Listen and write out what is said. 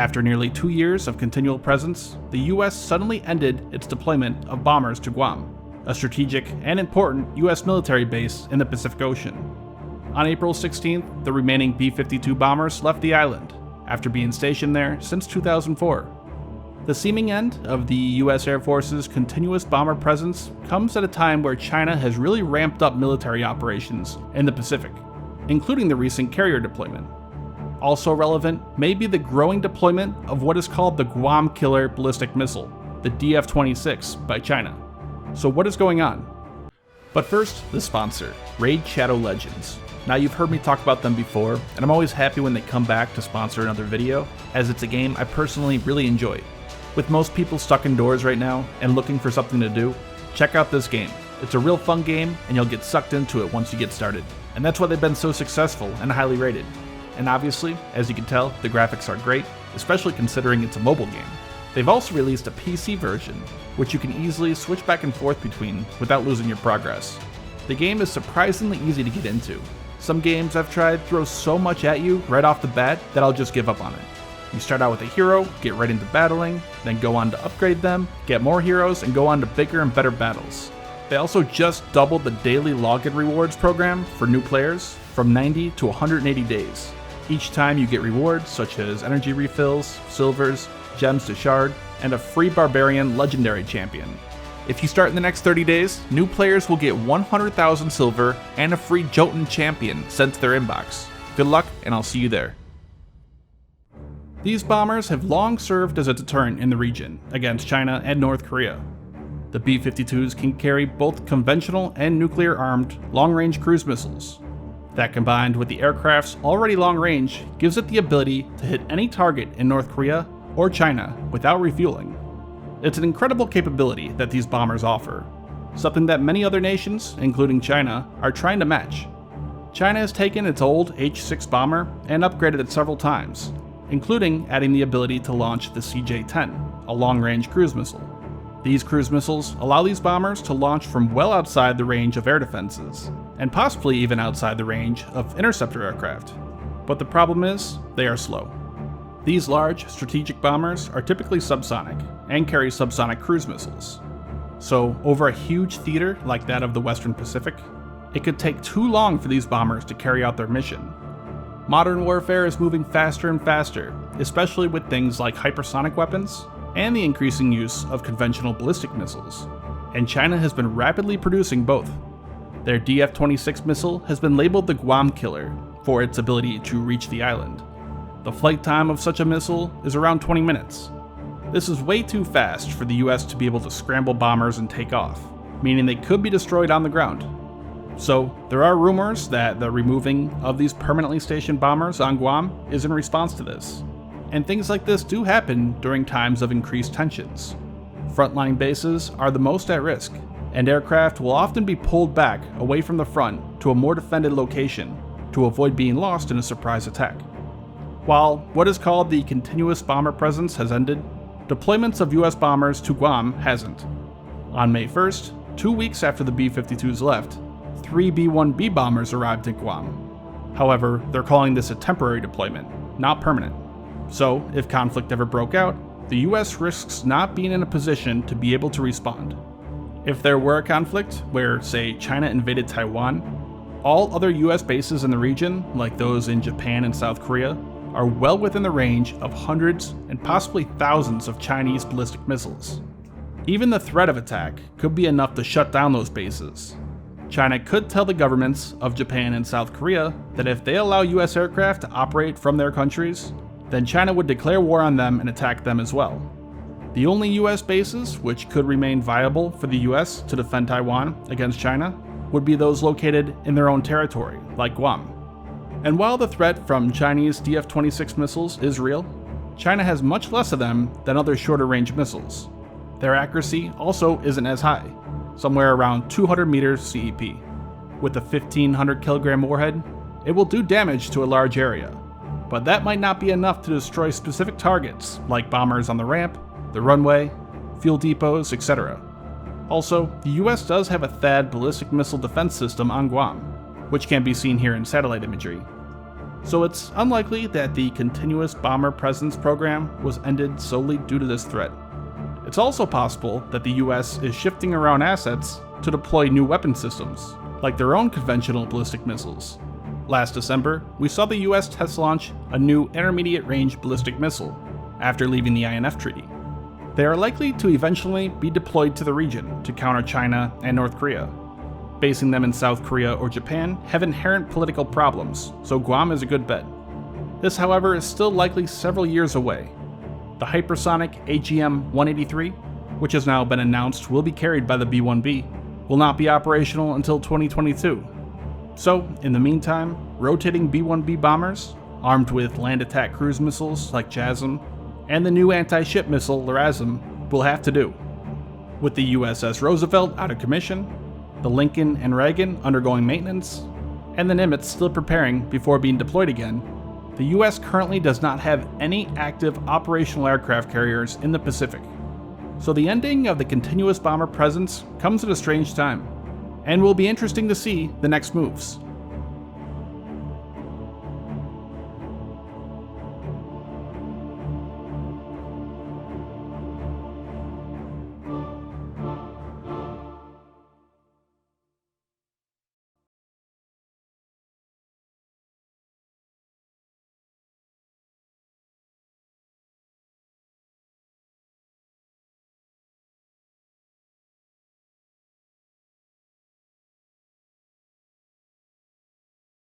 After nearly 2 years of continual presence, the US suddenly ended its deployment of bombers to Guam, a strategic and important US military base in the Pacific Ocean. On April 16th, the remaining B-52 bombers left the island, after being stationed there since 2004. The seeming end of the US Air Force's continuous bomber presence comes at a time where China has really ramped up military operations in the Pacific, including the recent carrier deployment. Also relevant may be the growing deployment of what is called the Guam Killer Ballistic Missile, the DF-26, by China. So what is going on? But first, the sponsor, Raid Shadow Legends. Now you've heard me talk about them before, and I'm always happy when they come back to sponsor another video, as it's a game I personally really enjoy. With most people stuck indoors right now and looking for something to do, check out this game. It's a real fun game, and you'll get sucked into it once you get started. And that's why they've been so successful and highly rated. And obviously, as you can tell, the graphics are great, especially considering it's a mobile game. They've also released a PC version, which you can easily switch back and forth between without losing your progress. The game is surprisingly easy to get into. Some games I've tried throw so much at you right off the bat that I'll just give up on it. You start out with a hero, get right into battling, then go on to upgrade them, get more heroes, and go on to bigger and better battles. They also just doubled the daily login rewards program for new players from 90 to 180 days. Each time you get rewards such as energy refills, silvers, gems to shard, and a free barbarian legendary champion. If you start in the next 30 days, new players will get 100,000 silver and a free Jotun champion sent to their inbox. Good luck, and I'll see you there. These bombers have long served as a deterrent in the region against China and North Korea. The B-52s can carry both conventional and nuclear-armed long-range cruise missiles. That, combined with the aircraft's already long range, gives it the ability to hit any target in North Korea or China without refueling. It's an incredible capability that these bombers offer, something that many other nations, including China, are trying to match. China has taken its old H-6 bomber and upgraded it several times, including adding the ability to launch the CJ-10, a long-range cruise missile. These cruise missiles allow these bombers to launch from well outside the range of air defenses, and possibly even outside the range of interceptor aircraft. But the problem is, they are slow. These large, strategic bombers are typically subsonic, and carry subsonic cruise missiles. So, over a huge theater like that of the Western Pacific, it could take too long for these bombers to carry out their mission. Modern warfare is moving faster and faster, especially with things like hypersonic weapons, and the increasing use of conventional ballistic missiles. And China has been rapidly producing both. Their DF-26 missile has been labeled the Guam Killer for its ability to reach the island. The flight time of such a missile is around 20 minutes. This is way too fast for the US to be able to scramble bombers and take off, meaning they could be destroyed on the ground. So, there are rumors that the removing of these permanently stationed bombers on Guam is in response to this. And things like this do happen during times of increased tensions. Frontline bases are the most at risk, and aircraft will often be pulled back away from the front to a more defended location to avoid being lost in a surprise attack. While what is called the continuous bomber presence has ended, deployments of US bombers to Guam hasn't. On May 1st, 2 weeks after the B-52s left, 3 B-1B bombers arrived at Guam. However, they're calling this a temporary deployment, not permanent. So, if conflict ever broke out, the US risks not being in a position to be able to respond. If there were a conflict where, say, China invaded Taiwan, all other US bases in the region, like those in Japan and South Korea, are well within the range of hundreds and possibly thousands of Chinese ballistic missiles. Even the threat of attack could be enough to shut down those bases. China could tell the governments of Japan and South Korea that if they allow US aircraft to operate from their countries, then China would declare war on them and attack them as well. The only US bases which could remain viable for the US to defend Taiwan against China would be those located in their own territory, like Guam. And while the threat from Chinese DF-26 missiles is real, China has much less of them than other shorter range missiles. Their accuracy also isn't as high, somewhere around 200 meters CEP. With a 1,500 kilogram warhead, it will do damage to a large area, but that might not be enough to destroy specific targets like bombers on the ramp, the runway, fuel depots, etc. Also, the US does have a THAAD ballistic missile defense system on Guam, which can be seen here in satellite imagery. so it's unlikely that the Continuous Bomber Presence program was ended solely due to this threat. It's also possible that the US is shifting around assets to deploy new weapon systems, like their own conventional ballistic missiles. Last December, we saw the US test launch a new intermediate-range ballistic missile after leaving the INF Treaty. They are likely to eventually be deployed to the region to counter China and North Korea. Basing them in South Korea or Japan have inherent political problems, so Guam is a good bet. This, however, is still likely several years away. The hypersonic AGM-183, which has now been announced will be carried by the B-1B, will not be operational until 2022. So, in the meantime, rotating B-1B bombers, armed with land attack cruise missiles like JASSM, and the new anti-ship missile LRASM will have to do. With the USS Roosevelt out of commission, the Lincoln and Reagan undergoing maintenance, and the Nimitz still preparing before being deployed again, the US currently does not have any active operational aircraft carriers in the Pacific. So the ending of the Continuous Bomber Presence comes at a strange time, and will be interesting to see the next moves.